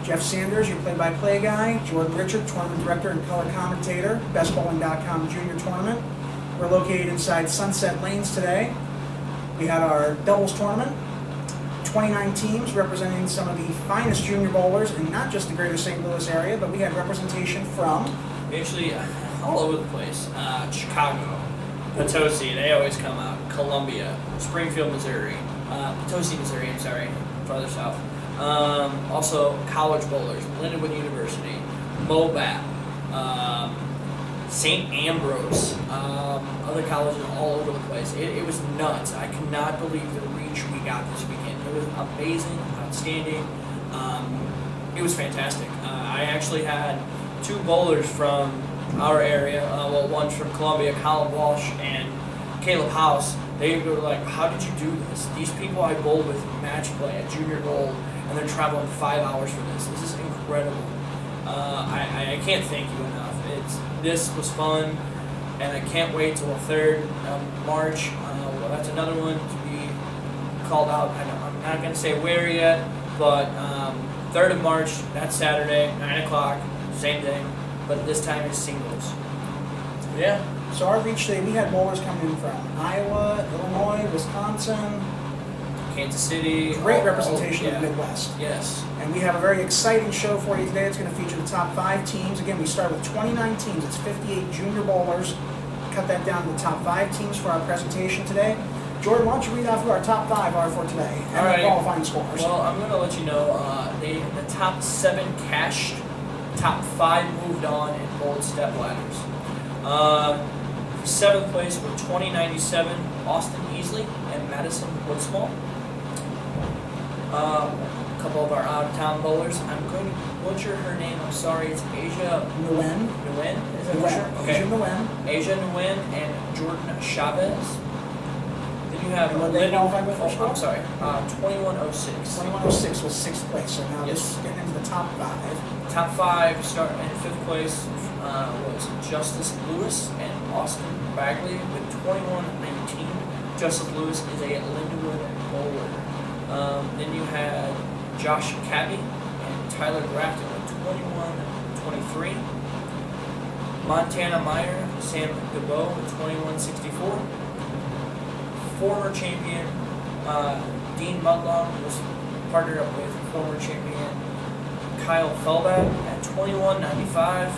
Jeff Sanders, your play-by-play guy. Jordan Richard, tournament director and color commentator, BestBowling.com junior tournament. We're located inside Sunset Lanes today. We had our doubles tournament. 29 teams representing some of the finest junior bowlers in not just the greater St. Louis area, but we had representation from... Actually, all over the place. Chicago, Potosi, they always come out. Columbia, Springfield, Missouri. Potosi, Missouri, I'm sorry, farther south. Also, college bowlers, Lindenwood University, Mobat, St. Ambrose, other colleges all over the place. It was nuts. I could not believe the reach we got this weekend. It was amazing, outstanding. It was fantastic. I actually had 2 bowlers from our area. One from Columbia, Colin Walsh, and Caleb House. They were like, "How did you do this? These people I bowled with match play at junior gold, and they're traveling 5 hours for this. This is incredible." I can't thank you enough. This was fun, and I can't wait till the 3rd of March. That's another one to be called out. I'm not going to say where yet, but 3rd of March, that's Saturday, 9 o'clock, same thing, but this time it's singles. Yeah. So our reach today, we had bowlers coming in from Iowa, Illinois, Wisconsin, Kansas City. Great representation of the Midwest. Yes. And we have a very exciting show for you today. It's going to feature the top 5 teams. Again, we start with 29 teams. It's 58 junior bowlers. Cut that down to the top 5 teams for our presentation today. Jordan, why don't you read off who our top 5 are for today and All right. the qualifying scores? Well, I'm going to let you know the top 7 cashed, top 5 moved on in bold step ladders. For 7th place were 2097 Austin Easley and Madison Woodsmall. A couple of our out-of-town bowlers. I'm going to butcher her name. I'm sorry. It's Asia Nguyen. Nguyen? Is that Nguyen? Okay. Asia Nguyen. Asia Nguyen and Jordan Chavez. Then you have what they qualified with? I'm sorry. 2106. 2106 was 6th place. So now Yes. this is getting into the top 5. Top 5 start in 5th place was Justice Lewis and Austin Bagley with 2119. Justice Lewis is a Lindenwood bowler. Then you had Josh Cabby and Tyler Grafton with 2123. Montana Meyer, Sam DeBoe with 2164. Former champion Dean Mudlong was partnered up with former champion Kyle Felbach at 2195,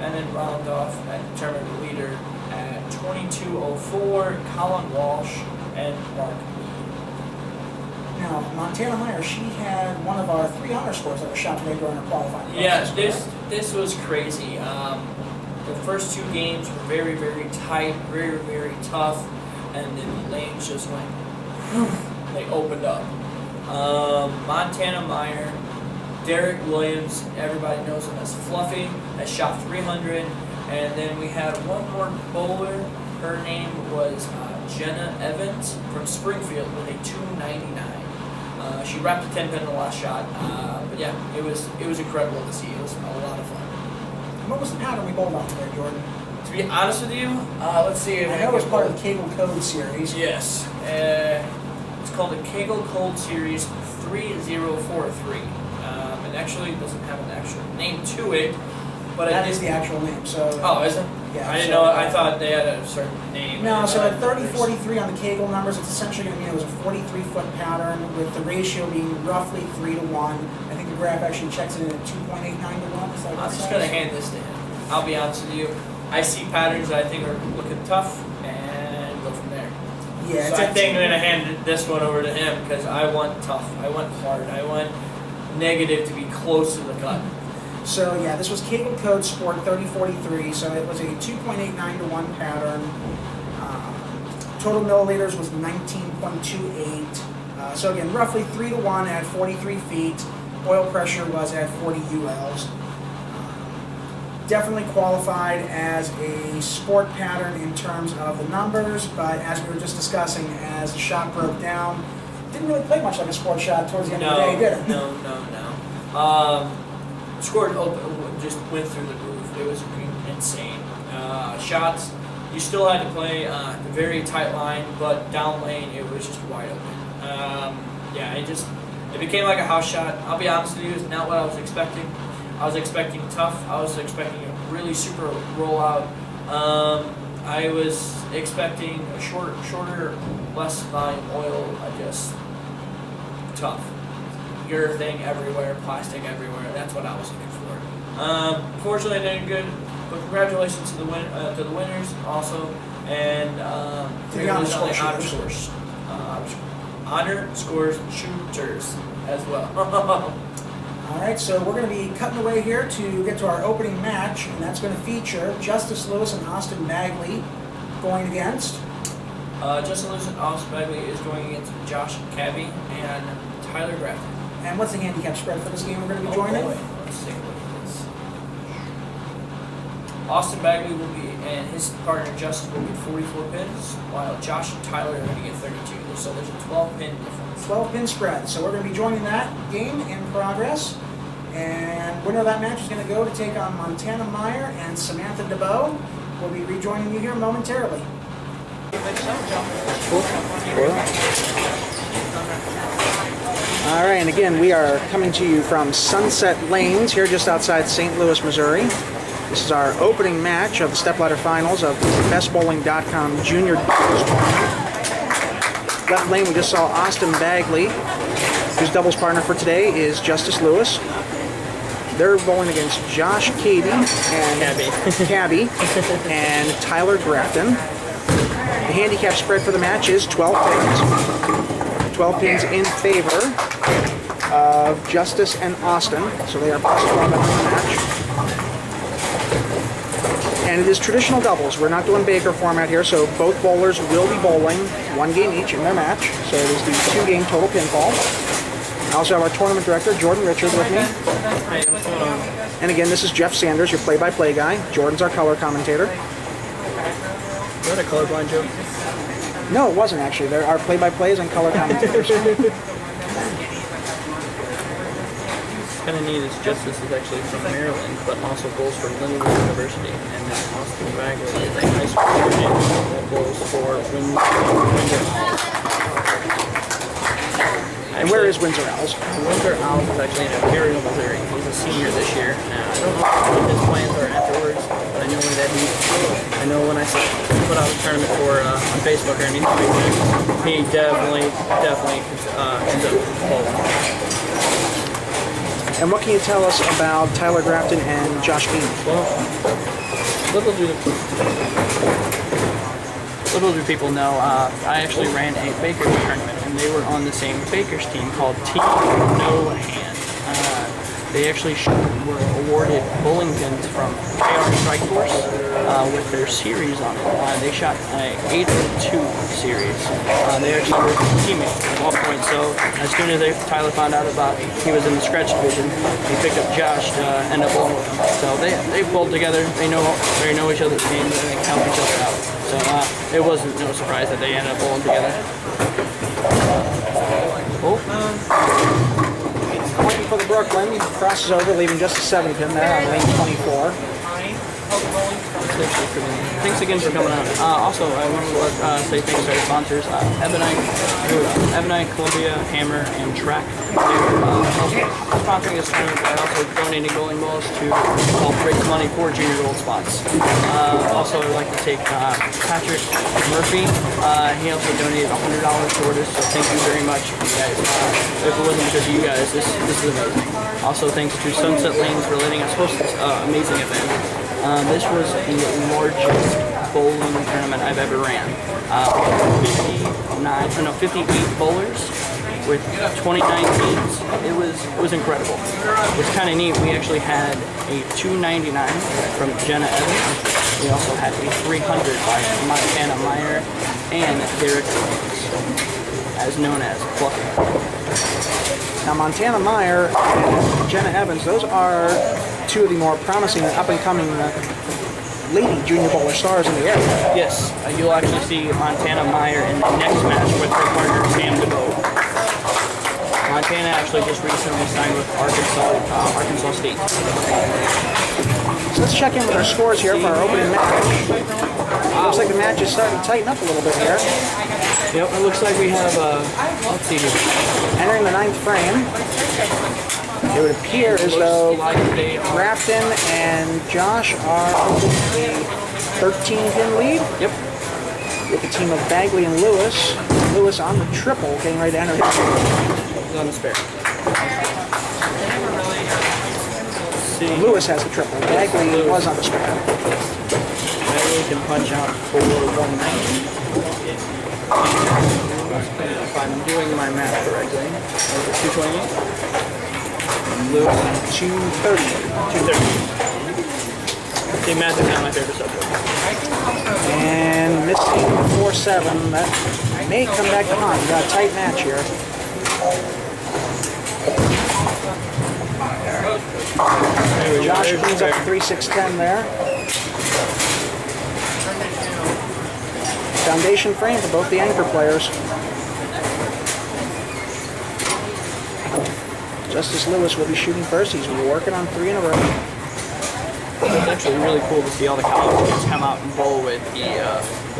and then round off at tournament leader at 2204, Colin Walsh and Mark. Now, Montana Meyer, she had one of our 3 honor scores that was shot today during her qualifying Yeah, process. this was crazy. The first 2 games were very, very tight, very, very tough, and then the lanes just went, they opened up. Montana Meyer, Derek Williams, everybody knows him as Fluffy, has shot 300, and then we had one more bowler. Her name was Jenna Evans from Springfield with a 299. She wrapped a 10-pin in the last shot, but yeah, it was incredible to see. It was a lot of fun. What was the pattern we bowled on today, Jordan? To be honest with you, let's see if I know it was part of the Cable Code series. Yes, it's called the Kegel Cold Series 3043. And actually, it doesn't have an actual name to it, but that is the actual name. So. Oh, is it? Yeah. I didn't know. I thought they had a certain name. No, so at 3043 on the Kegel numbers, it's essentially going to mean it was a 43-foot pattern with the ratio being roughly 3 to 1. I think the graph actually checks it in at 2.89 to 1. Is that what I'm it just says? going to hand this to him. I'll be honest with you. I see patterns that I think are looking tough and go from there. Yeah, So I think I'm going to hand this one over to him because I want tough. I want hard. I want negative to be close to the cut. So yeah, this was Cable Code Sport 3043, so it was a 2.89 to 1 pattern. Total milliliters was 19.28. So again, roughly 3 to 1 at 43 feet. Oil pressure was at 40 ULs. Definitely qualified as a sport pattern in terms of the numbers, but as we were just discussing, as the shot broke down, didn't really play much like a sport shot towards the end of the day, did it? No. Scored just went through the roof. It was insane. Shots, you still had to play a very tight line, but down lane it was just wide open. It became like a house shot. I'll be honest with you, it's not what I was expecting. I was expecting tough. I was expecting a really super rollout. I was expecting a shorter, less volume oil. Just tough. Urethane everywhere, plastic everywhere. That's what I was looking for. Fortunately, I did good. But congratulations to the winners also, and congratulations on the honor scores shooters as well. All right, so we're going to be cutting away here to get to our opening match, and that's going to feature Justice Lewis and Austin Bagley going against. Justice Lewis and Austin Bagley is going against Josh Cabby and Tyler Grafton. And what's the handicap spread for this game we're going to be joining? Boy. Let's take a look at this. Austin Bagley will be, and his partner Justice will get 44 pins, while Josh and Tyler are going to get 32. So there's a 12-pin difference. 12-pin spread. So we're going to be joining that game in progress. And winner of that match is going to go to take on Montana Meyer and Samantha DeBow. We'll be rejoining you here momentarily. All right, and again, we are coming to you from Sunset Lanes here just outside St. Louis, Missouri. This is our opening match of the stepladder finals of BestBowling.com Junior Doubles Tournament. Left lane, we just saw Austin Bagley, whose doubles partner for today is Justice Lewis. They're bowling against Josh Cabby and Tyler Grafton. The handicap spread for the match is 12 pins. 12 pins in favor of Justice and Austin, so they are plus 12 in the match. And it is traditional doubles. We're not doing Baker format here, so both bowlers will be bowling one game each in their match. So it is the 2-game total pinfall. I also have our tournament director, Jordan Richard, with me. Hey, what's going on? And again, this is Jeff Sanders, your play-by-play guy. Jordan's our color commentator. Is that a colorblind joke? No, it wasn't actually. There are play-by-plays and color commentators. Kind of neat is Justice is actually from Maryland, but also bowls for Lindenwood University, and then Austin Bagley is a high school student that bowls for Windsor. And where is Windsor Owls? Windsor Owls is actually in Imperial, Missouri. He's a senior this year. I don't know what his plans are afterwards, but I know that I know when I put out a tournament for on Facebook or anything like that, he definitely ends up bowling. And what can you tell us about Tyler Grafton and Josh Cabby? Well, little do people know, I actually ran a Baker's tournament, and they were on the same Baker's team called Team No Hand. They actually were awarded bowling pins from KR Strike Force with their series on it. They shot an 8-2 series. They actually were teammates at one point, so as soon as Tyler found out about he was in the scratch division, he picked up Josh to end up bowling with him. So they bowled together, they know each other's games, and they help each other out. So it wasn't no surprise that they ended up bowling together. Waiting for the Brooklyn, crosses over, leaving just a 7-pin there on lane 24. Thanks again for coming out. Also, I want to say thanks to our sponsors, Ebonite, Columbia, Hammer, and Track. They're sponsoring this tournament by also donating bowling balls to help raise money for junior gold spots. Also, I'd like to thank Patrick Murphy. He also donated $100 toward us, so thank you very much, you guys. If it wasn't because of you guys, this is amazing. Also, thanks to Sunset Lanes for letting us host this amazing event. This was the largest bowling tournament I've ever ran. 58 bowlers with 29 teams. It was incredible. It was kind of neat. We actually had a 299 from Jenna Evans. We also had a 300 by Montana Meyer and Derek Williams, as known as Fluffy. Now Montana Meyer and Jenna Evans, those are two of the more promising and up-and-coming lady junior bowler stars in the area. Yes, you'll actually see Montana Meyer in the next match with her partner Sam DeBow. Montana actually just recently signed with Arkansas State. So let's check in with our scores here for our opening match. Looks like the match is starting to tighten up a little bit here. Yep, it looks like we have, let's see here. Entering the 9th frame, it would appear as though like they are. Grafton and Josh are holding a 13-pin lead. Yep. With the team of Bagley and Lewis. Lewis on the triple, getting ready to enter his He's on the spare. See. Lewis has the triple. Bagley was on the spare. Bagley can punch out for 190. If I'm doing my math correctly, 228. Lewis 230. 230. See, math is not my favorite subject. And missing 4-7. That may come back to haunt. We got a tight match here. Josh cleans up the 3-6-10 there. Foundation frame for both the anchor players. Justice Lewis will be shooting first. He's working on 3 in a row. It's actually really cool to see all the college kids come out and bowl with the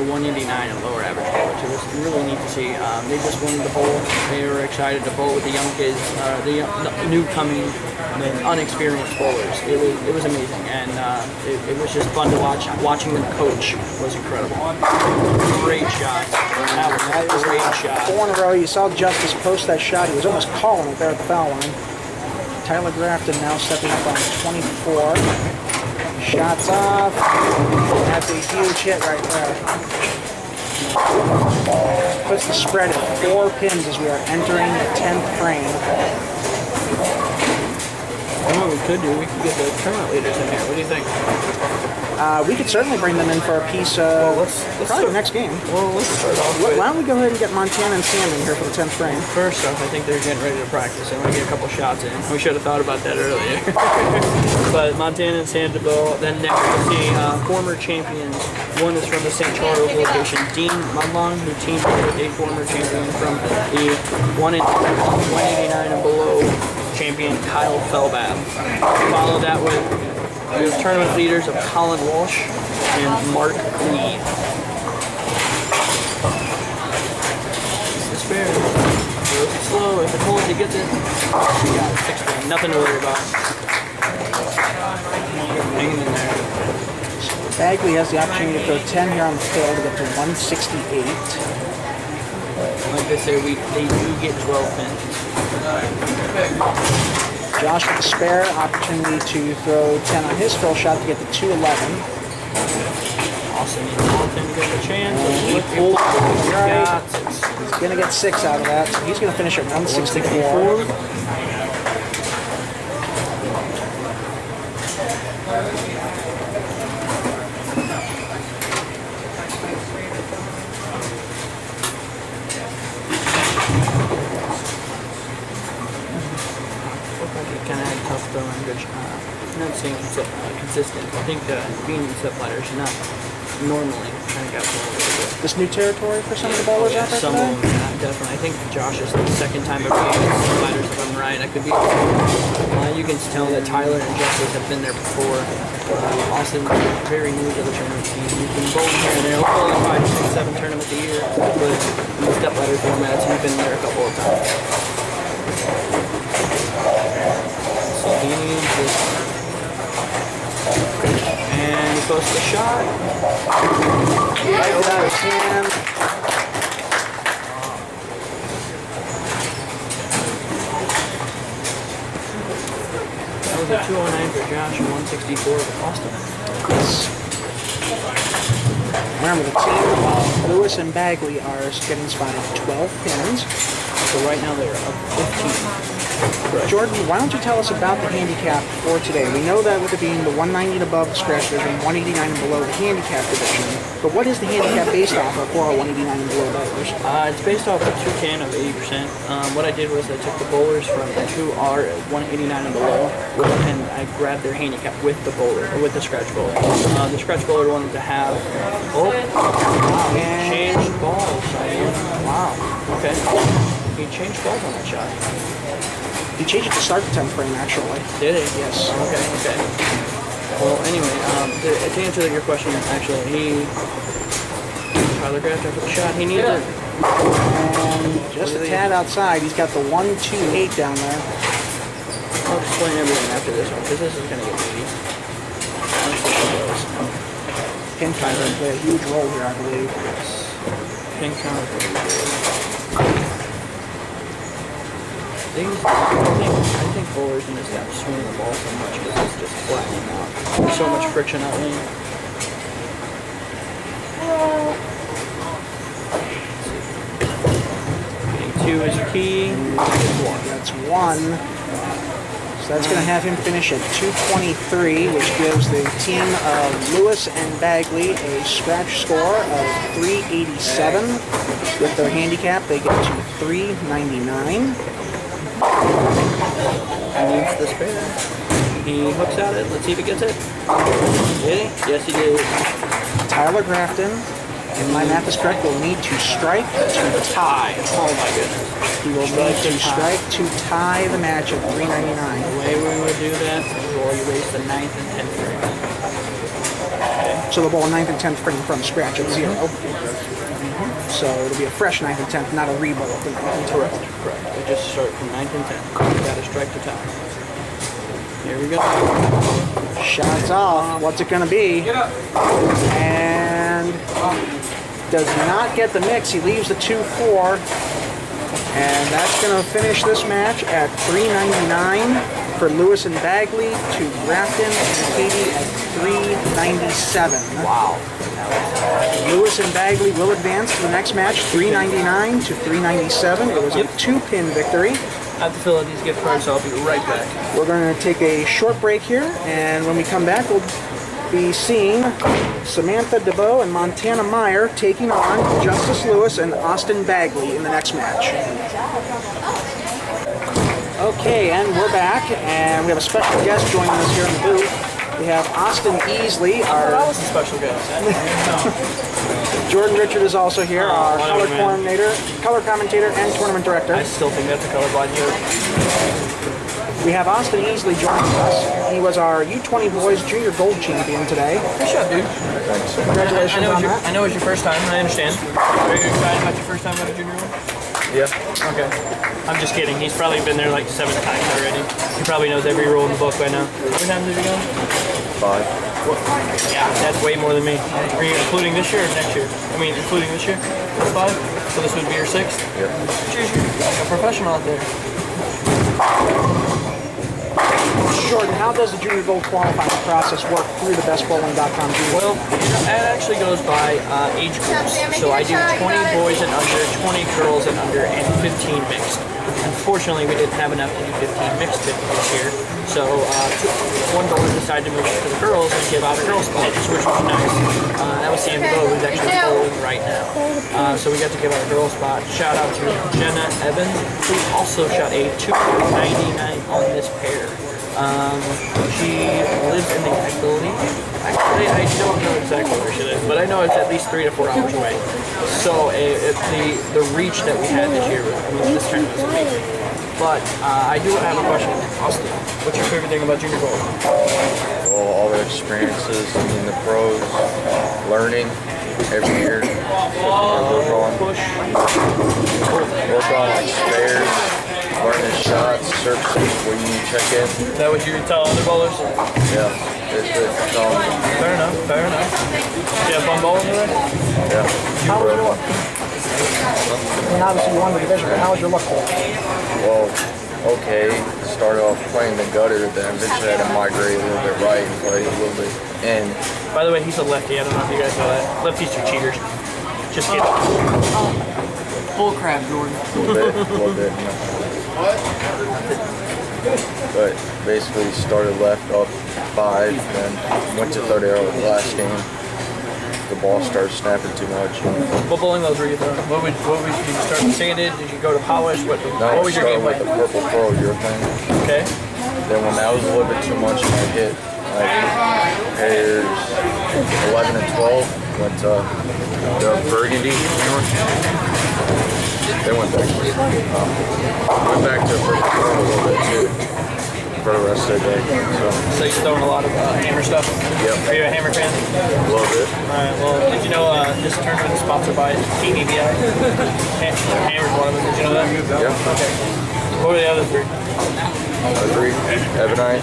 189 and lower average bowlers. It was really neat to see. They just wanted to bowl. They were excited to bowl with the young kids, the new coming, the unexperienced bowlers. It was amazing, and it was just fun to watch. Watching them coach was incredible. Great shot. That was a great shot. 4 in a row. You saw Justice post that shot. He was almost calling it there at the foul line. Tyler Grafton now stepping up on 24. Shots off. That's a huge hit right there. Puts the spread at 4 pins as we are entering the 10th frame. And what we could do, we could get the tournament leaders in here. What do you think? We could certainly bring them in for a piece let's probably the next game. Well, let's start off with... Why don't we go ahead and get Montana and Sam in here for the 10th frame? First off, I think they're getting ready to practice. They want to get a couple shots in. We should have thought about that earlier. But Montana and Sandoval. Then next we'll see former champions. One is from the St. Charles location, Dean Mudlong, who teamed with a former champion from the 189 and below champion Kyle Felbab. Follow that with the tournament leaders of Colin Walsh and Mark Lee. It's fair. Goes slow. If it holds, he gets it. We got it. 6-3. Nothing to worry about. Hanging in there. Bagley has the opportunity to throw 10 here on the field to get to 168. Like they say, they do get 12 pins. Josh with the spare, opportunity to throw 10 on his fill shot to get to 211. Austin needs all 10 to get a chance. He pulls Right. shots. He's going to get 6 out of that, so he's going to finish at 164. Kind of had tough throwing, good not saying consistent. I think being in set platters, not normally kind of got a little bit. This new territory for some of the bowlers out there Some today? of them, definitely. I think Josh is the second time ever being in set platters, if I'm right. I could be. You can tell that Tyler and Justice have been there before. Austin, very new to the tournament scene. He's been bowling here and there. Only 5, 6, 7 tournaments a year, but in the step ladder formats, he's been there a couple of times. And he posts the shot. Right out of his hand. That was a 209 for Josh and 164 for Austin. Remember, the team of Lewis and Bagley are getting spotted 12 pins. So right now they're up 15. Jordan, why don't you tell us about the handicap for today? We know that with it being the 190 and above scratch division, 189 and below the handicap division, but what is the handicap based off of for our 189 and below bowlers? It's based off a 210 of 80%. What I did was I took the bowlers who are 189 and below, and I grabbed their handicap with the bowler, or with the scratch bowler. The scratch bowler wanted to have, wow, he changed balls. Wow, okay. He changed balls on that shot. He changed it to start the 10th frame, actually. Did he? Yes. Okay. Well, anyway, to answer your question, actually, he Tyler Graft after the shot. He needs it. And just a tad outside. He's got the 1-2-8 down there. I'll explain everything after this one because this is going to get meaty. Pin count going to play a huge role here, I believe. Pin count. I think bowlers in this have to swing the ball so much because it's just flattening out. There's so much friction out lane. Getting 2 is key. That's 1. So that's going to have him finish at 223, which gives the team of Lewis and Bagley a scratch score of 387. With their handicap, they get to 399. He needs this pair. He hooks at it. Let's see if he gets it. Did he? Yes, he did. Tyler Grafton, if my math is correct, will need to strike to tie. Oh my goodness. He will need to strike to tie the match at 399. The way we would do that is we'll erase the 9th and 10th frame. Okay. So the ball 9th and 10th frame from scratch at 0. So it'll be a fresh 9th and 10th, not a re-bowl of the 9th and 10th. Correct. We just start from 9th and 10th. We got to strike to tie. Here we go. Shots off. What's it going to be? And does not get the mix. He leaves the 2-4. And that's going to finish this match at 399 for Lewis and Bagley to Grafton and Katie at 397. Wow. Lewis and Bagley will advance to the next match, 399 to 397. It was a 2-pin victory. I have to fill out these gift cards, so I'll be right back. We're going to take a short break here, and when we come back, we'll be seeing Samantha DeVoe and Montana Meyer taking on Justice Lewis and Austin Bagley in the next match. Okay, and we're back, and we have a special guest joining us here in the booth. We have Austin Easley, That was a special guest. Jordan Richard is also here, our color commentator, and tournament director. I still think that's a colorblind joke. We have Austin Easley joining us. He was our U20 Boys Junior Gold Champion today. Good shot, dude. Congratulations on that. I know it's your first time, I understand. Are you excited about your first time at a junior one? Yeah. Okay. I'm just kidding. He's probably been there like 7 times already. He probably knows every rule in the book by now. How many times have you gone? 5. Yeah, that's way more than me. Are you including this year or next year? I mean, including this year? 5? So this would be your 6th? Yeah. Cheers, you're like a professional out there. Jordan, how does the Junior Gold qualifying process work through the BestBowling.com junior? Well, it actually goes by age groups. So I do 20 boys and under, 20 girls and under, and 15 mixed. Unfortunately, we didn't have enough to do 15 mixed this year. So one bowler decided to move to the girls and give out a girls spot, which was nice. That was Sam DeVoe, who's actually bowling right now. So we got to give out a girls spot. Shout out to Jenna Evans, who also shot a 299 on this pair. She lives in the Easley. Actually, I don't know exactly where she lives, but I know it's at least 3 to 4 hours away. So the reach that we had this year, this tournament was amazing. But I do have a question, Austin. What's your favorite thing about Junior Gold? Well, all the experiences, the pros, learning every year. Work on like spares, learning shots, surfaces where you need to check in. Is that what you tell other bowlers? Yeah. Fair enough, fair enough. Did you have fun bowling today? Yeah. How was your look? I mean, obviously you won the division, but how was your look for it? Well, okay. Started off playing the gutter, then eventually had to migrate a little bit right and play a little bit in. By the way, he's a lefty. I don't know if you guys know that. Lefties are cheaters. Just kidding. Bull crap, Jordan. A little bit. But basically started left up 5, then went to third arrow the last game. The ball started snapping too much. What bowling balls were you throwing? Did you start with sanded? Did you go to polish? What was your game with plan? the purple pro urethane. Okay. Then when that was a little bit too much, and I hit like pairs 11 and 12, went to the burgundy. They went back to purple pro a little bit too. for the rest of the day. So you're throwing a lot of hammer stuff? Yep. Are you a hammer fan? Love it. Alright, well, did you know this tournament is sponsored by TVBI? Hammer's one of them, did you know that? Yep. Okay. What were the other three? Agree. Ebonite,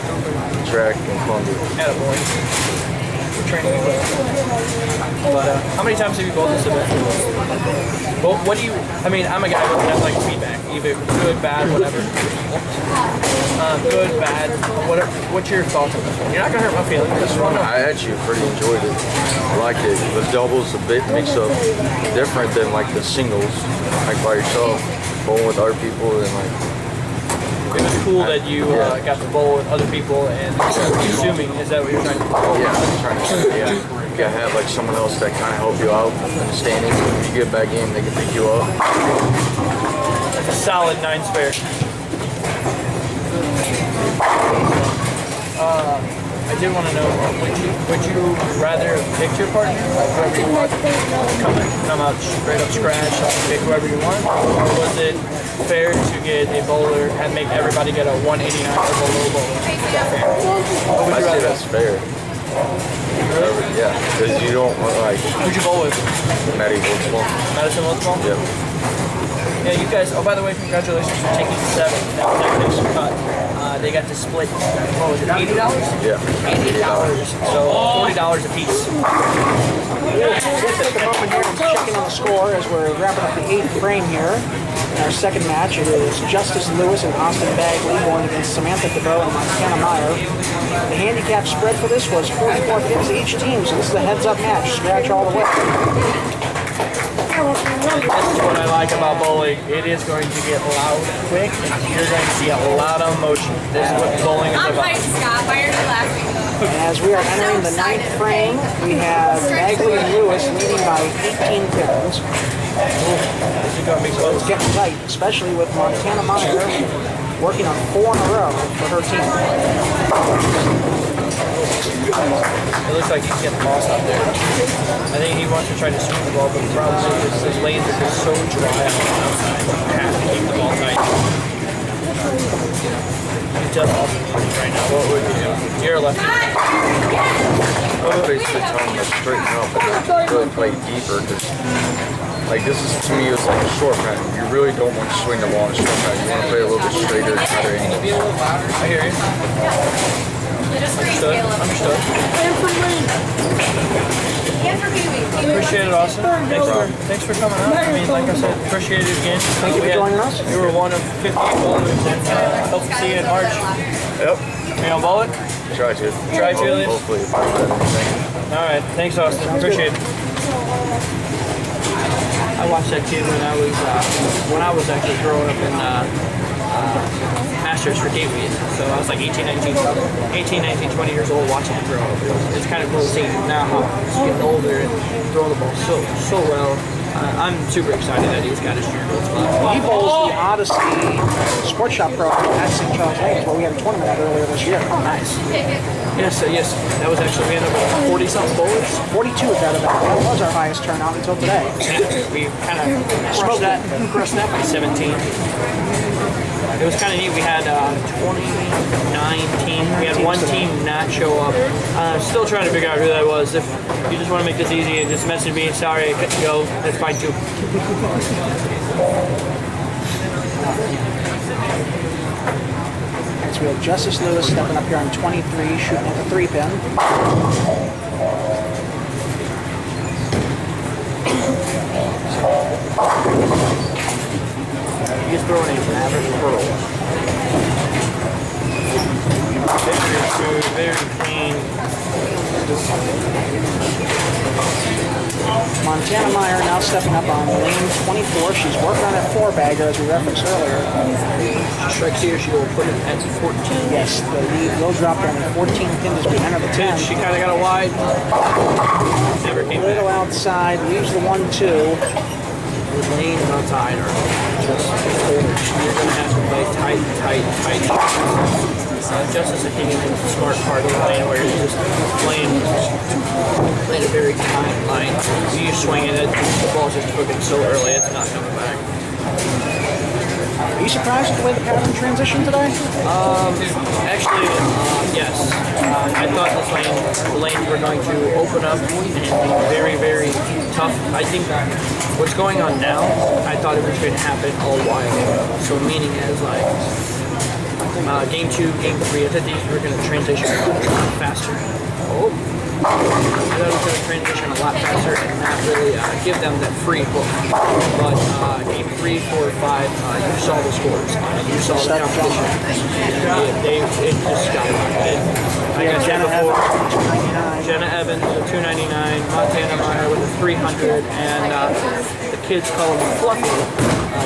track, and Columbia. Attaboy. We're training you well. But how many times have you bowled this event? Well, what do you, I mean, I'm a guy who has like feedback, either good, bad, whatever. Good, bad, whatever. What's your thoughts on this one? You're not going to hurt my feelings. This one, I actually pretty enjoyed it. I liked it. The doubles a bit makes up different than like the singles, like by yourself, bowling with other people and like. It was cool that you got to bowl with other people and assuming, is that what you're trying to do? Yeah, I'm trying to say, yeah. You gotta have like someone else that kind of help you out in the standings. If you get a bad game, they can pick you up. That's a solid 9 spare. I did want to know, would you rather pick your partner, like whoever you want, come out straight up scratch, pick whoever you want, or was it fair to get a bowler and make everybody get a 189 or below bowler? Is that fair? What would I you say rather? that's fair. Yeah, because you don't want like Who'd you bowl with? Matty Holtzman. Madison Wildsball? Yep. Yeah, you guys, oh, by the way, congratulations for taking 7. That was their next cut. They got to split, what was it, $80? Yeah. $80. So $40 a piece. Let's take a moment here and check in on the score as we're wrapping up the 8th frame here. In our second match, it is Justice Lewis and Austin Bagley going against Samantha DeVoe and Montana Meyer. The handicap spread for this was 44 pins to each team, so this is a heads-up match. Scratch all the way. This is what I like about bowling. It is going to get loud quick, and you're going to see a lot of motion. This is what bowling is I'm about. fine, Scott. Why are you laughing? As we are entering the 9th frame, we have Bagley and Lewis leading by 18 pins. This is going to be So it's close. getting tight, especially with Montana Meyer working on 4 in a row for her team. It looks like he's getting lost out there. I think he wants to try to swing the ball, but the problem is his lanes are just so dry on the outside. You have to keep the ball tight. He's just off the music right now. What would you do? You're a lefty. I would basically tell them to straighten up and really play deeper. Cause, like this is to me, it's like a short pattern. You really don't want to swing the ball in a short pattern. You want to play a little bit straighter, tighter angles. I hear you. Understood. Understood. And for me. And for Pee-wee. Appreciate it, Austin. Thanks for coming out. I mean, like I said, appreciate it again. Thank you for joining us. You were one of 58 bowlers, and hope to see you in March. Yep. You gonna bowl it? Try to. Try to, at least? Hopefully, if I don't have anything. All right. Thanks, Austin. Appreciate it. I watched that kid when I was actually growing up in Masters for Gateway. So I was like 18, 19, 20 years old watching him grow up. It's kind of cool seeing now how he's getting older and throwing the ball so well. I'm super excited that he's got his junior gold spot. He bowls the Odyssey Sports Shop program at St. Charles Lanes, where we had a tournament at earlier this year. Nice. Yes. That was actually, we ended up with 40-something bowlers. 42 at that event. That was our highest turnout until today. We kind of crushed that by 17. It was kind of neat. We had 29 teams. We had one team not show up. Still trying to figure out who that was. If you just want to make this easy and just message me, sorry, I couldn't go. That's fine too. Next we have Justice Lewis stepping up here on 23, shooting at the 3-pin. He's throwing an average pearl. Very smooth, very clean. Montana Meyer now stepping up on lane 24. She's working on that 4-bagger as we referenced earlier. Strikes here, she will put it at 14. Yes, the lead will drop down to 14 pins as we enter the 10. She kind of got a wide. Never came A little back. outside, leaves the 1-2. The lanes outside are just cold. You're going to have to play tight. Justice, I think, is the smart part of the lane where you're just playing a very tight line. You swing it, the ball's just cooking so early, it's not coming back. Are you surprised with the way the pattern transitioned today? Actually, yes. I thought the lanes were going to open up and be very, very tough. I think what's going on now, I thought it was going to happen a while ago. So meaning as like game 2, game 3, I thought these were going to transition a lot faster. Oh. I thought it was going to transition a lot faster and not really give them that free hook. But game 3, 4, 5, you saw the scores. You saw the competition. It just skyrocketed. I got Jenna Evans with a 299, Montana Meyer with a 300, and the kids call him Fluffy.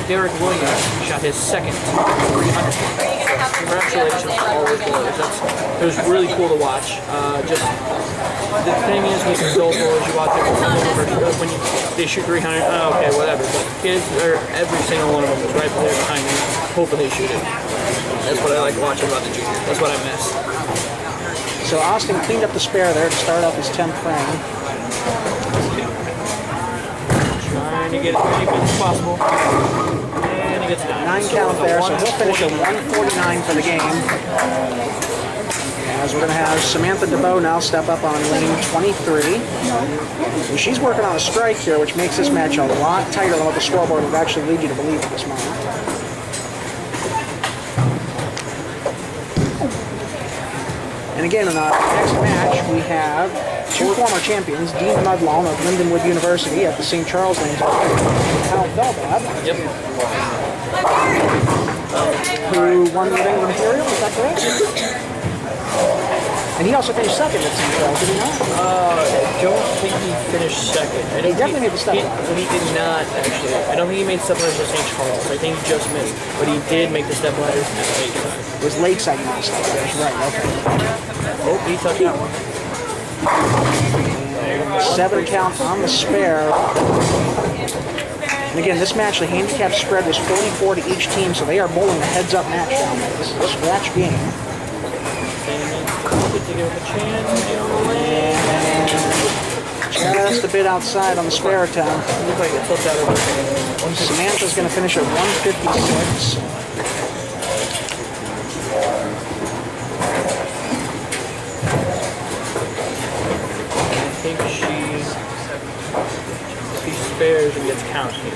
Derek Williams shot his second 300. Congratulations to all the players. It was really cool to watch. Just the thing is with the adult bowlers, you watch it when they shoot 300. Okay, whatever. But kids, every single one of them is right there behind you, hoping they shoot it. That's what I like watching about the junior. That's what I miss. So Austin cleaned up the spare there to start off his 10th frame. Trying to get as many wins as possible. And he gets 9 count there, so he'll finish at 149 for the game. As we're going to have Samantha DeBow now step up on lane 23. And she's working on a strike here, which makes this match a lot tighter than what the scoreboard would actually lead you to believe at this moment. And again, in our next match, we have 2 former champions, Dean Mudlawn of Lindenwood University at the St. Charles lanes, and Kyle Felbab, who won the New England Imperial, is that correct? And he also finished second at St. Charles, did he not? I don't think he finished second. He definitely made the step. He did not, actually. I don't think he made the step ladders at St. Charles. I think he just missed. But he did make the step ladders at Lakeside. It was Lakeside he made the step ladders, right, okay. Oh, he touched that one. 7 count on the spare. And again, this match, the handicap spread was 44 to each team, so they are bowling a heads-up match down there. This is a scratch game. Just a bit outside on the spare attempt. Samantha's going to finish at 156. I think she spares and gets counted.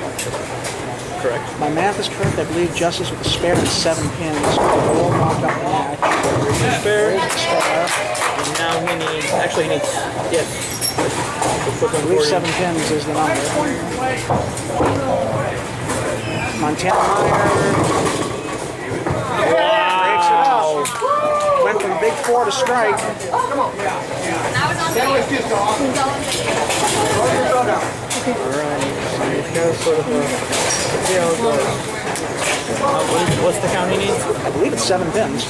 Correct. My math is correct. I believe Justice with the spare and 7 pins. Will knock up the match. Spare. And now he needs, actually he needs, yes. I believe 7 pins is the number. Montana Meyer. Breaks it up. Went from big 4 to strike. What's the count he needs? I believe it's 7 pins.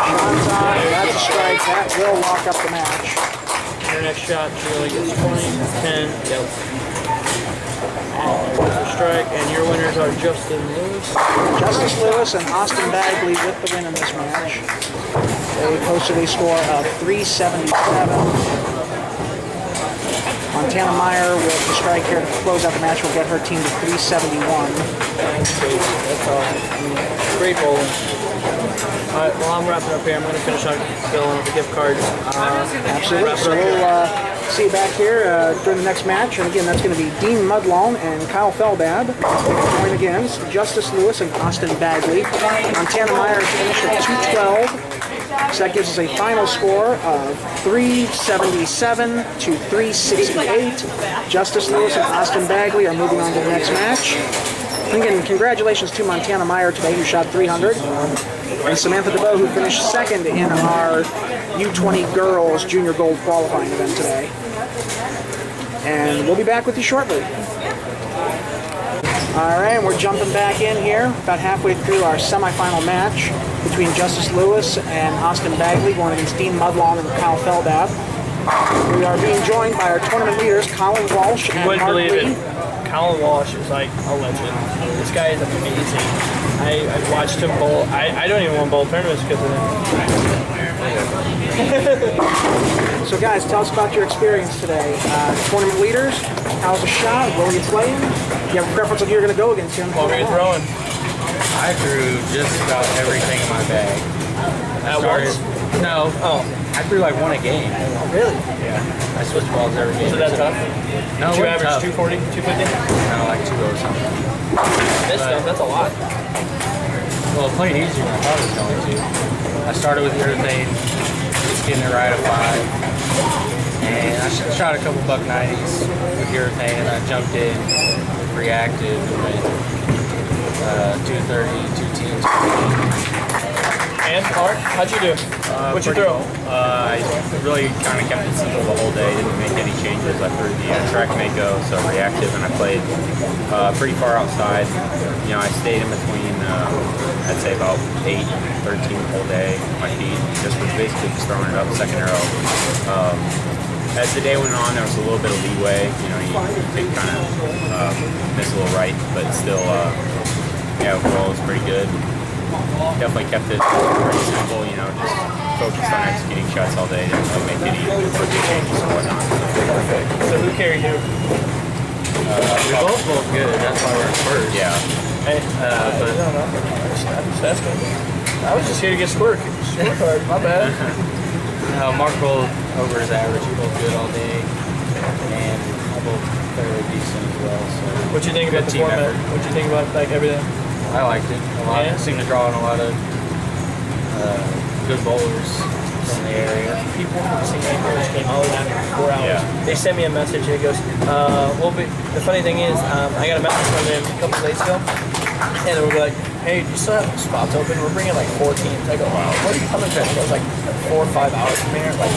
Shots on, that's a strike. That will lock up the match. Your next shot, Julie gets 20, 10, yep. And there's a strike, and your winners are Justin Lewis. Justice Lewis and Austin Bagley with the win in this match. They posted a score of 377. Montana Meyer with the strike here to close out the match will get her team to 371. That's all. Great bowling. Alright, well I'm wrapping up here. I'm going to finish on filling up the gift cards. Absolutely. So we'll see you back here during the next match. And again, that's going to be Dean Mudlawn and Kyle Felbab going against Justice Lewis and Austin Bagley. Montana Meyer finished at 212. So that gives us a final score of 377 to 368. Justice Lewis and Austin Bagley are moving on to the next match. And again, congratulations to Montana Meyer today, who shot 300, and Samantha DeBow, who finished second in our U20 Girls Junior Gold qualifying event today. And we'll be back with you shortly. All right, we're jumping back in here, about halfway through our semifinal match between Justice Lewis and Austin Bagley, going against Dean Mudlawn and Kyle Felbab. We are being joined by our tournament leaders, Colin Walsh and Mark Lee. Colin Walsh is like a legend. This guy is amazing. I've watched him bowl. I don't even want to bowl tournaments because of him. So guys, tell us about your experience today. Tournament leaders, how's the shot? What were you playing? Do you have a preference of who you're going to go against him? What were you throwing? I threw just about everything in my bag. At once? No. Oh. I threw like one a game. Really? Yeah. I switched balls every game. So that's tough? No, Did you it wasn't average tough. 240, 250? Kind of like 2 or something. That's a lot. Well, it played easier than I thought it was going to. I started with urethane, just getting it right at 5. And I shot a couple buck 90s with urethane, and I jumped in with reactive and went 230, 2 teams. And Art, how'd you do? What'd you throw? I really kind of kept it simple the whole day. Didn't make any changes. I threw the track Mako, so reactive, and I played pretty far outside. You know, I stayed in between. I'd say about 8 and 13 the whole day. My feet just was basically just throwing it up second arrow. As the day went on, there was a little bit of leeway. You know, you could kind of miss a little right, but still, yeah, overall it was pretty good. Definitely kept it pretty simple, you know, just focused on executing shots all day, didn't make any quick changes and whatnot. So who carried you? We both looked good, that's why we're first. Yeah. Hey, but no. I'm just asking. I was just here to get scorecard. My bad. Mark rolled over his average, he rolled good all day, and I rolled fairly decent as well. So What you think about the team format? effort. What you think about like everything? I liked it a lot. Yeah? It seemed to draw in a lot of good bowlers from the area. People who sing English came all the way down for 4 hours. Yeah. They sent me a message and it goes, the funny thing is, I got a message from them a couple days ago, and they were like, hey, do you still have spots open? We're bringing like 4 teams. I go, wow, what are you coming from? It was like 4 or 5 hours from here. Like,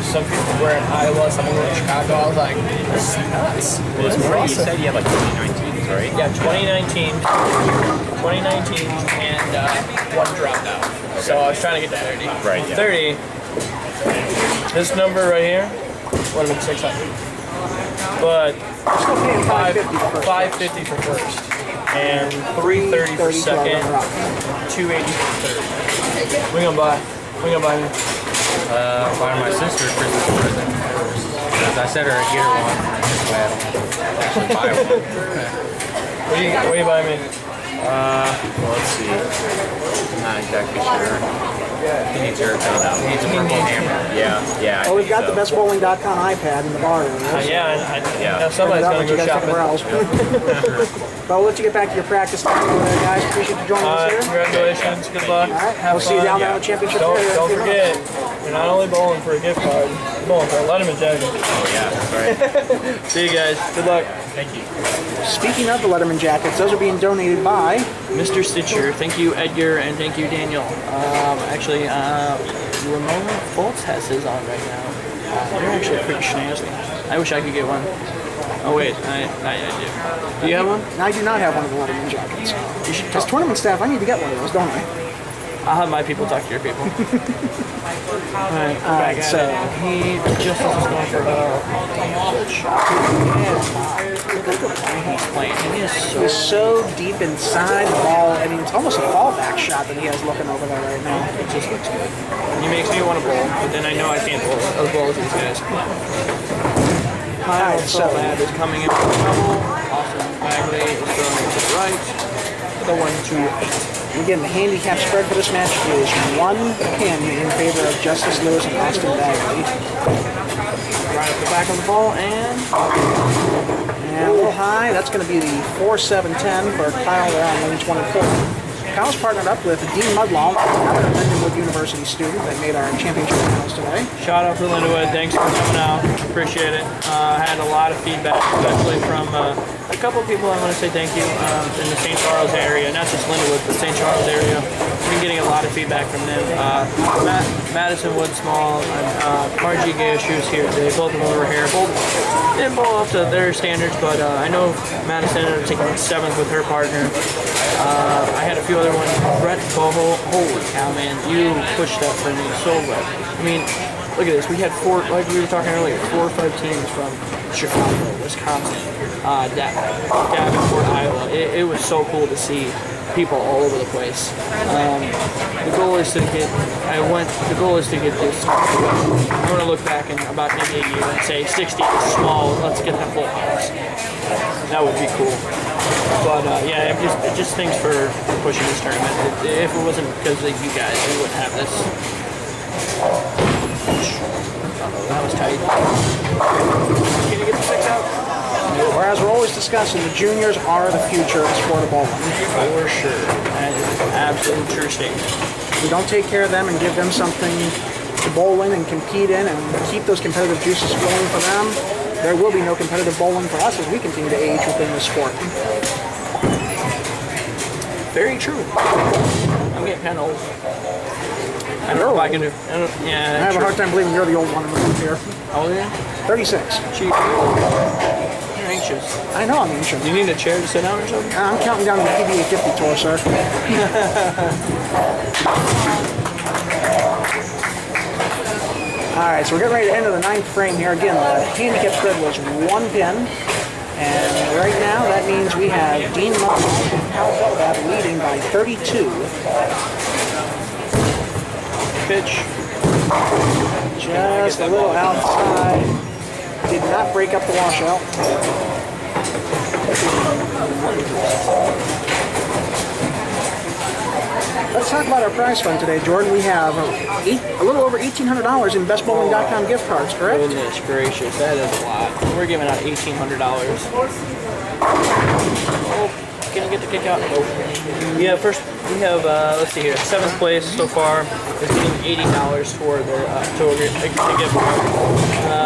some people were in Iowa, some were in Chicago. I was like, this is nuts. Well, This it's is more, you awesome. said you had like 2019s, right? Yeah, 2019, and one dropped out. So I was trying to get to 30. Right, yeah. 30. This number right here would have been 600. But Still paying 550 for first. 550 for first, and 330 for second, 280 for third. We gonna buy me. Buying my sister a Christmas present first. Because I said her I'd get her one. That's why I don't actually buy one. What do you buy me? Well, let's see. I'm not exactly sure. He needs your account. He needs a purple hammer. Yeah. Oh, we've got the BestBowling.com iPad in the bar area. Yeah, now somebody's gonna go shopping. But I'll let you get back to your practice time, guys. Appreciate you joining us here. Congratulations, good luck. All right, Have we'll see you fun. down there on the championship. Don't area in a few forget, minutes. you're not only bowling for a gift card, you're bowling for a Letterman jacket. Oh, yeah, that's right. See you guys. Good luck. Thank you. Speaking of the Letterman jackets, those are being donated by Mr. Stitcher, thank you Edgar, and thank you Daniel. Actually, Ramon Fultz has his on right now. They're actually pretty snazzy. I wish I could get one. Oh wait, I do. Do you have one? I do not have one of the Letterman jackets. You should As tournament staff, I need to get one of those, don't I? I'll have my people talk to your people. Alright, so he just is going for Walsh. Look at the way he's playing. He is so he's so deep inside the ball. I mean, it's almost a fallback shot that he has looking over there right now. it just looks good. He makes me want to bowl, but then I know I can't bowl as well as these guys. Kyle so- Lab is coming in for trouble. Austin Bagley is throwing to the right. The 1-2. And again, the handicap spread for this match is 1 pin in favor of Justice Lewis and Austin Bagley. Right up the back of the ball, and And a little high, that's going to be the 4-7-10 for Kyle there on lane 24. Kyle's partnered up with Dean Mudlaw, another Lindenwood University student that made our championship finals today. shout out for Lindenwood. Thanks for coming out. Appreciate it. I had a lot of feedback, especially from a couple people I want to say thank you in the St. Charles area, not just Lindenwood, but St. Charles area. Been getting a lot of feedback from them. Madison Woodsmall and Margie Gash, who's here today. Both of them were here. Both didn't bowl up to their standards, but I know Madison ended up taking 7th with her partner. I had a few other ones. Brett Boho, holy cow, man, you pushed that for me so well. I mean, look at this. We had 4, like we were talking earlier, 4 or 5 teams from Chicago, Wisconsin, Davenport, Iowa. It was so cool to see people all over the place. The goal is to get. The goal is to get this. I'm gonna look back in about maybe a year and say 60 is small. Let's get that full house. That would be cool. But yeah, it just thanks for pushing this tournament. If it wasn't because of you guys, we wouldn't have this. That was tight. Can you get the 6 out? Whereas we're always discussing, the juniors are the future of the sport of bowling. For sure. That is an absolute true statement. If we don't take care of them and give them something to bowl in and compete in and keep those competitive juices flowing for them, there will be no competitive bowling for us as we continue to age within the sport. Very true. I'm getting kind of old. I don't know if I can do. Yeah. I have a hard time believing you're the old one in the group here. Oh yeah. 36. Gee, you're anxious. I know I'm ancient. You need a chair to sit down or something? I'm counting down the PBA 50 tour, sir. Alright, so we're getting ready to enter the 9th frame here. Again, the handicap spread was 1 pin. And right now, that means we have Dean Mullins and Kyle Belbab leading by 32. Pitch. Just a little outside. Did not break up the washout. Let's talk about our prize fund today, Jordan. We have a little over $1,800 in BestBowling.com gift cards, correct? Goodness gracious, that is a lot. We're giving out $1,800. Oh, can you get the kick out? Oh. Yeah, first we have, let's see here, 7th place so far is getting $80 toward their, to give.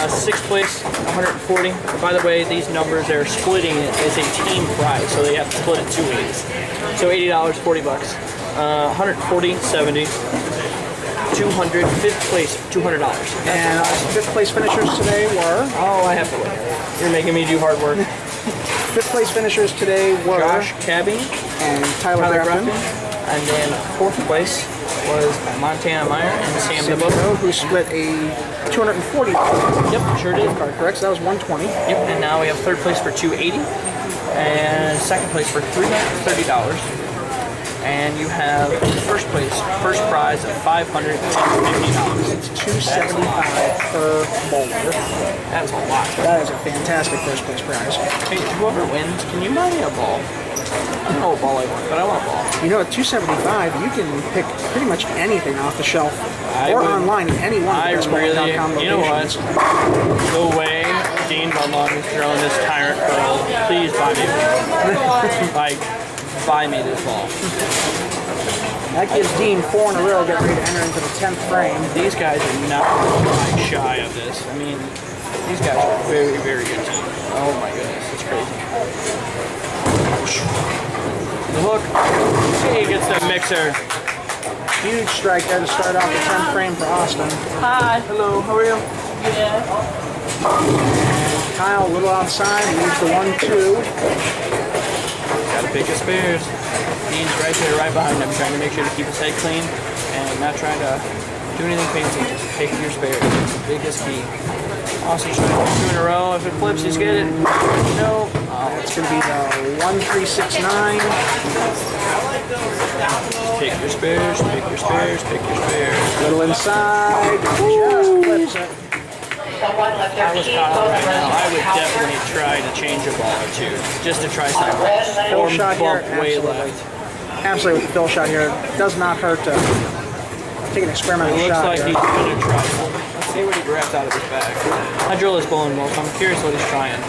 6th place, $140. By the way, these numbers, they're splitting it as a team prize, so they have to split it 2 ways. So $80, $40. 140, 70, 200, 5th place, $200. And our 5th place finishers today were... Oh, I have to look. You're making me do hard work. 5th place finishers today were... Josh Cabby and Tyler Grafton. And then 4th place was Montana Meyer and Sam DeBoe, who split a $240 Yep, sure did. card, correct? So that was 120. Yep, and now we have 3rd place for $280 and 2nd place for $330. And you have first prize of $550. It's $275 per bowler. That's a lot. That is a fantastic first place prize. Hey, whoever wins, can you buy me a ball? I don't know what ball I want, but I want a ball. You know, at $275, you can pick pretty much anything off the shelf or online at any one of the BestBowling.com locations. You know what? The way Dean Bunlong is throwing this tyrant ball, please buy me one. Like, buy me this ball. That gives Dean 4 in a row, getting ready to enter into the 10th frame. These guys are not like shy of this. I mean, these guys are a very, very good team. Oh my goodness, it's crazy. The hook. He gets the mixer. Huge strike there to start off the 10th frame for Austin. Hi. Hello. How are you? Yeah. And Kyle a little outside, leaves the 1-2. Gotta pick his spares. Dean's right there, right behind him, trying to make sure to keep his head clean and not trying to do anything fancy. Just pick your spares. It's the biggest key. Austin's trying to do 2 in a row. If it flips, he's get it. No. Oh, it's going to be the 1-3-6-9. Pick your spares, pick your spares, pick your spares. Little inside. Just flips it. I was Kyle right now. I would definitely try to change a ball or two, just to try something. Fill shot here, way absolutely. left. Absolutely with the fill shot here. It does not hurt to take an experimental It looks shot like here. he's gonna try something. Let's see what he grabs out of his bag. My drill is blowing well, so I'm curious what he's trying.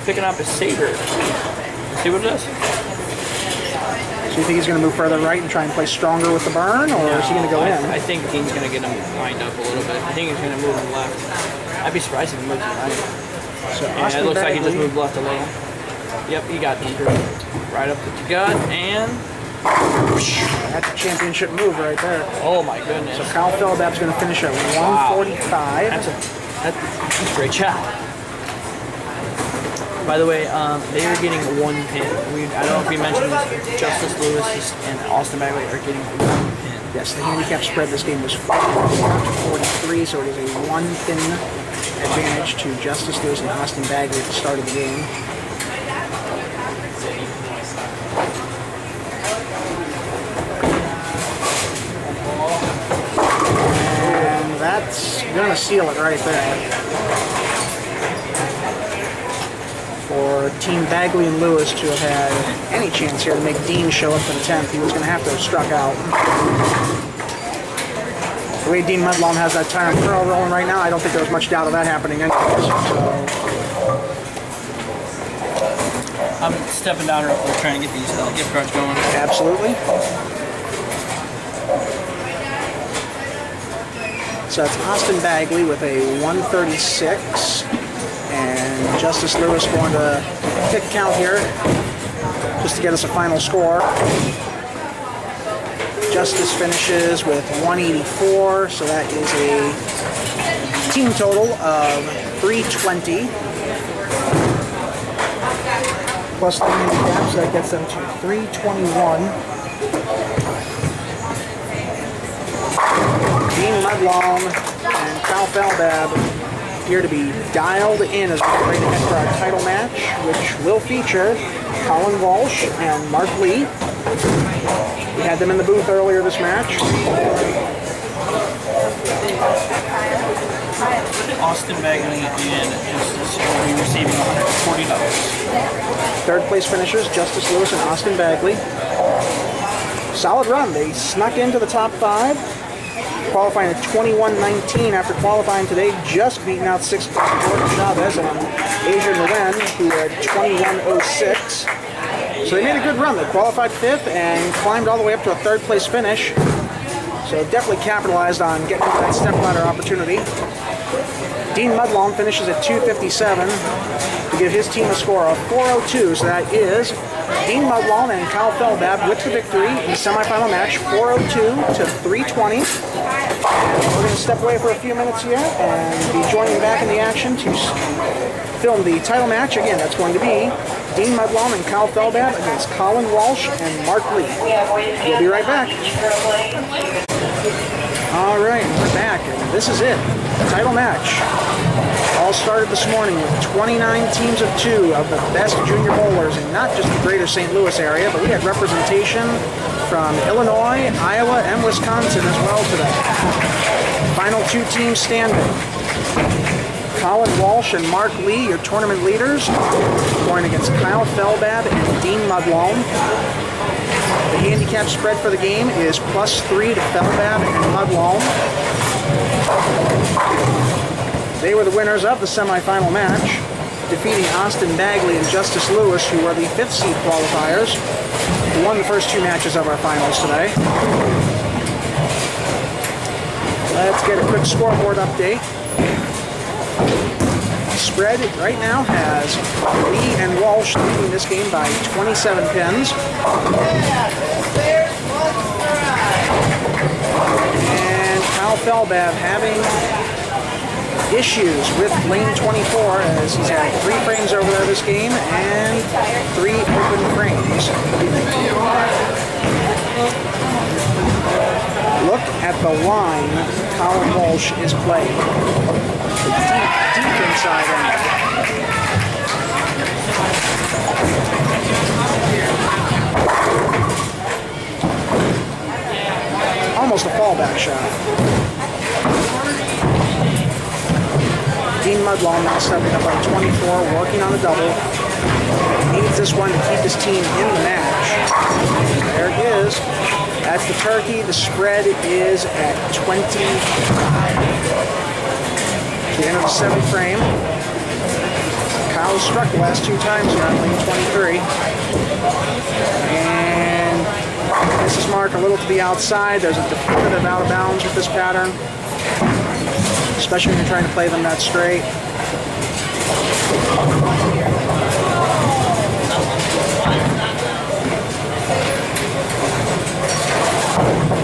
Picking up his saber. Let's see what it does. So you think he's going to move further right and try and play stronger with the burn, or is he going to go in? I think Dean's going to get him lined up a little bit. I think he's going to move him left. I'd be surprised if he moves him right. So And it looks like he just moved left a little. Yep, he got Dean through. Right up the gut, and... That's a championship move right there. Oh my goodness. So Kyle Philibab's going to finish at 145. That's a great shot. By the way, they are getting 1 pin. I don't know if we mentioned this, Justice Lewis and Austin Bagley are getting 1 pin. Yes, the handicap spread this game was 44-43, so it is a 1 pin advantage to Justice Lewis and Austin Bagley at the start of the game. gonna seal it right there. For Team Bagley and Lewis to have had any chance here to make Dean show up for the 10th, he was gonna have to have struck out. The way Dean Mudlom has that tire and pearl rolling right now, I don't think there was much doubt of that happening anyways. So I'm stepping down real quick trying to get these gift cards going. absolutely. So that's Austin Bagley with a 136. And Justice Lewis going to pick count here just to get us a final score. Justice finishes with 184, so that is a team total of 320. Plus the handicap, so that gets them to 321. Dean Mudlom and Kyle Felbab appear to be dialed in as we get ready to head for our title match, which will feature Colin Walsh and Mark Lee. We had them in the booth earlier this match. Austin Bagley and Justice will be receiving $140. Third place finishers, Justice Lewis and Austin Bagley. Solid run. They snuck into the top 5. Qualifying at 21:19 after qualifying today, just beating out 6th place Jordan Chavez and Asia Nguyen, who had 21:06. So they made a good run. They qualified 5th and climbed all the way up to a 3rd place finish. So definitely capitalized on getting into that step ladder opportunity. Dean Mudlom finishes at 257 to give his team a score of 402. So that is Dean Mudlom and Kyle Felbab with the victory in the semifinal match, 402 to 320. We're going to step away for a few minutes here and be joining back in the action to film the title match. Again, that's going to be Dean Mudlom and Kyle Felbab against Colin Walsh and Mark Lee. We'll be right back. All right, we're back, and this is it. Title match. All started this morning with 29 teams of 2 of the best junior bowlers in not just the greater St. Louis area, but we had representation from Illinois, Iowa, and Wisconsin as well today. Final 2 teams standing. Colin Walsh and Mark Lee, your tournament leaders, going against Kyle Felbab and Dean Mudlom. The handicap spread for the game is +3 to Felbab and Mudlom. They were the winners of the semifinal match, defeating Austin Bagley and Justice Lewis, who were the 5th seed qualifiers, who won the first 2 matches of our finals today. Let's get a quick scoreboard update. Spread right now has Lee and Walsh leading this game by 27 pins. And Kyle Felbab having issues with lane 24 as he's had 3 frames over there this game and 3 open frames. Look at the line Colin Walsh is playing. Deep inside end. Almost a fallback shot. Dean Mudlom now stepping up by 24, working on a double. Needs this one to keep his team in the match. There it is. That's the turkey. The spread is at 25. The end of the 7th frame. Kyle struck the last 2 times here on lane 23. And misses mark a little to the outside. There's a definitive out of bounds with this pattern, especially when you're trying to play them that straight.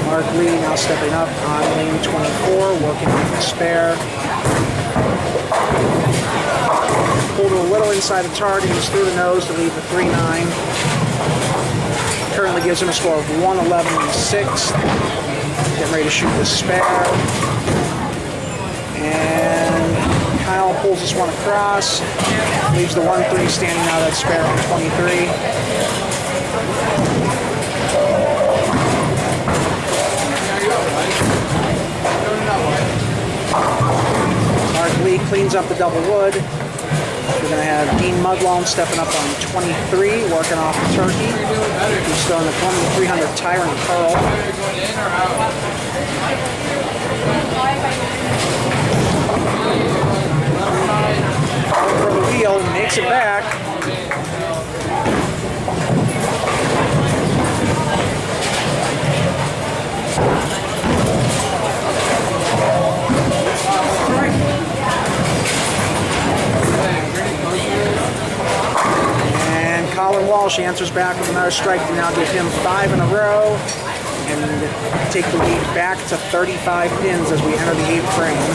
Mark Lee now stepping up on lane 24, working with the spare. Pulled a little inside the target, he's through the nose to leave the 3-9. Currently gives him a score of 111 in the 6th. Getting ready to shoot the spare. And Kyle pulls this one across. Leaves the 1-3 standing out of that spare on 23. brings up the double wood. We're going to have Dean Mudlong stepping up on 23, working off the turkey. He's still in the 2300 Tyrant Pearl. For the wheel, makes it back. And Colin Walsh answers back with another strike to now give him 5 in a row and take the lead back to 35 pins as we enter the 8th frame.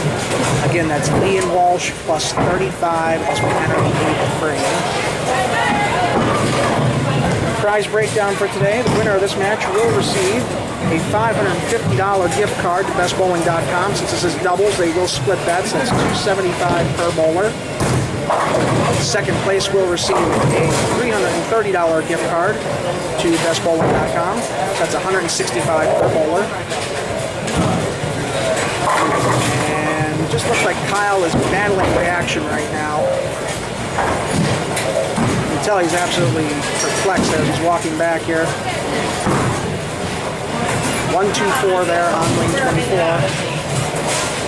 Again, that's Lee and Walsh plus 35 as we enter the 8th frame. Prize breakdown for today. The winner of this match will receive a $550 gift card to BestBowling.com. Since this is doubles, they will split bets. That's $275 per bowler. Second place will receive a $330 gift card to BestBowling.com. That's $165 per bowler. And it just looks like Kyle is battling reaction right now. You can tell he's absolutely perplexed as he's walking back here. 1-2-4 there on lane 24.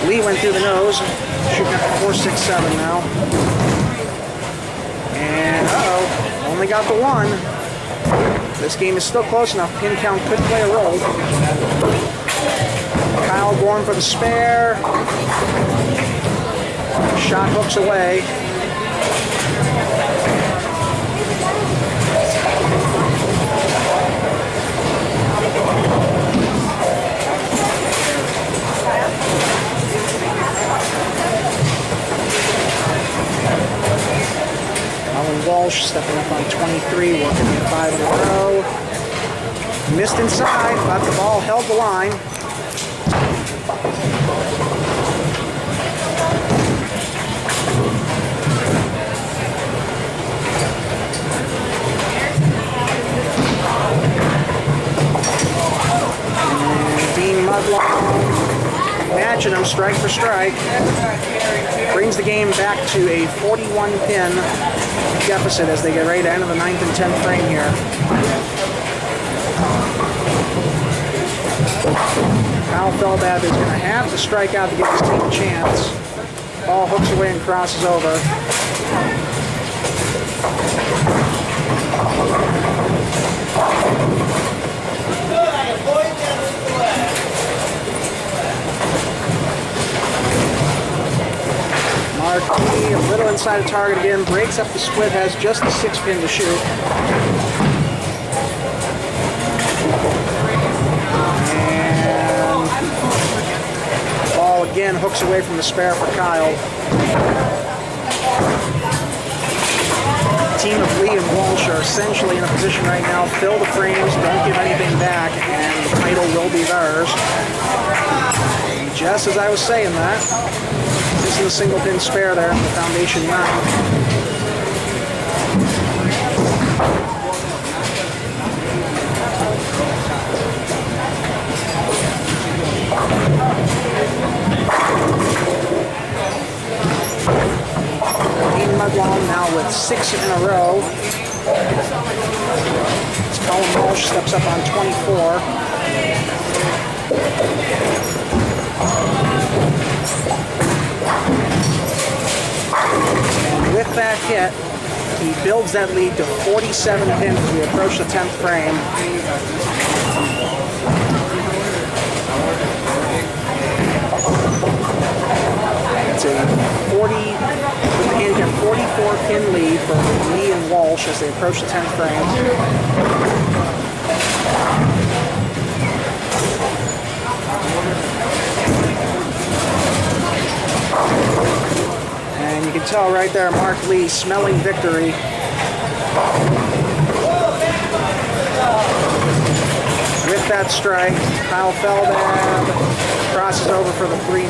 Lee went through the nose, shooting at 4-6-7 now. And only got the 1. This game is still close enough. Pin count could play a role. Kyle going for the spare. Shot hooks away. Walsh stepping up on 23, working on 5 in a row. Missed inside, but the ball held the line. And Dean Mudlong matching him strike for strike. Brings the game back to a 41-pin deficit as they get ready to enter the 9th and 10th frame here. Kyle Feldab is going to have to strike out to give his team a chance. Ball hooks away and crosses over. Marquis, a little inside the target again, breaks up the split, has just the 6-pin to shoot. And ball again hooks away from the spare for Kyle. The team of Lee and Walsh are essentially in a position right now, fill the frames, don't give anything back, and the title will be theirs. And just as I was saying that, this is a single pin spare there in the foundation 9. Dean Mudlong now with 6 in a row. As Colin Walsh steps up on 24. And with that hit, he builds that lead to 47 pins as we approach the 10th frame. It's a 44-pin lead for Lee and Walsh as they approach the 10th frame. And you can tell right there, Mark Lee smelling victory. With that strike, Kyle Feldab crosses over for the 3-9.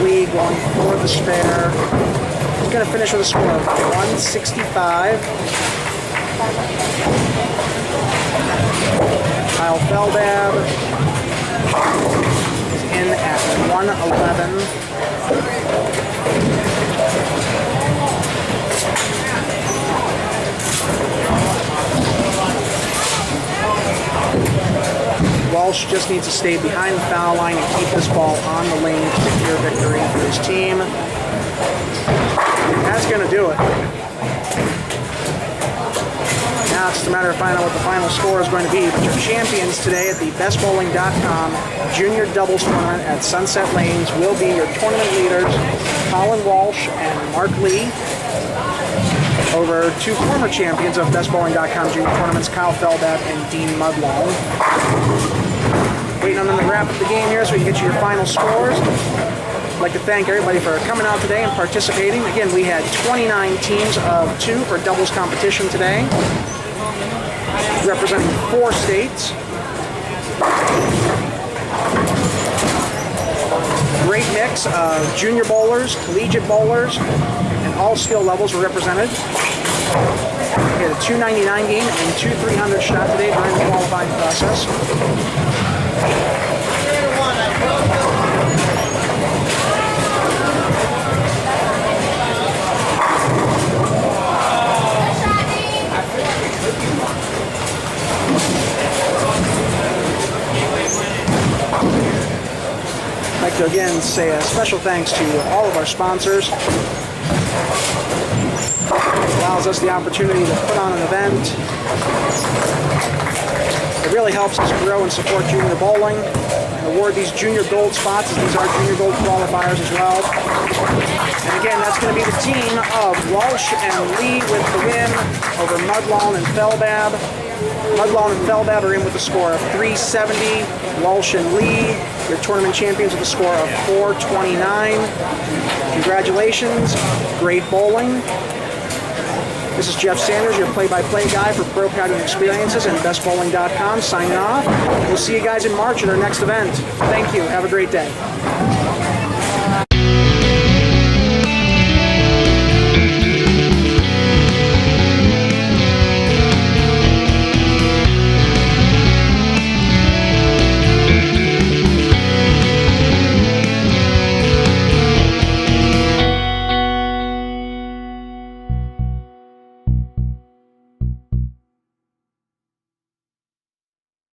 Lee going for the spare. He's going to finish with a score of 165. Kyle Feldab is in at 111. Walsh just needs to stay behind the foul line and keep this ball on the lane to secure victory for his team. That's going to do it. Now it's just a matter of finding out what the final score is going to be. But your champions today at the BestBowling.com Junior Doubles Tournament at Sunset Lanes will be your tournament leaders, Colin Walsh and Mark Lee, over two former champions of BestBowling.com Junior Tournaments, Kyle Feldab and Dean Mudlong. Waiting on them to wrap up the game here so we can get you your final scores. I'd like to thank everybody for coming out today and participating. Again, we had 29 teams of 2 for doubles competition today, representing 4 states. Great mix of junior bowlers, collegiate bowlers, and all skill levels were represented. We had a 299 game and 2 300 shot today during the qualifying process. I'd like to again say a special thanks to all of our sponsors. It allows us the opportunity to put on an event. It really helps us grow and support junior bowling and award these junior gold spots, as these are junior gold qualifiers as well. And again, that's going to be the team of Walsh and Lee with the win over Mudlong and Feldab. Mudlong and Feldab are in with a score of 370. Walsh and Lee, your tournament champions, with a score of 429. Congratulations, great bowling. This is Jeff Sanders, your play-by-play guy for Pro Caddying Experiences and BestBowling.com, signing off. We'll see you guys in March at our next event. Thank you. Have a great day.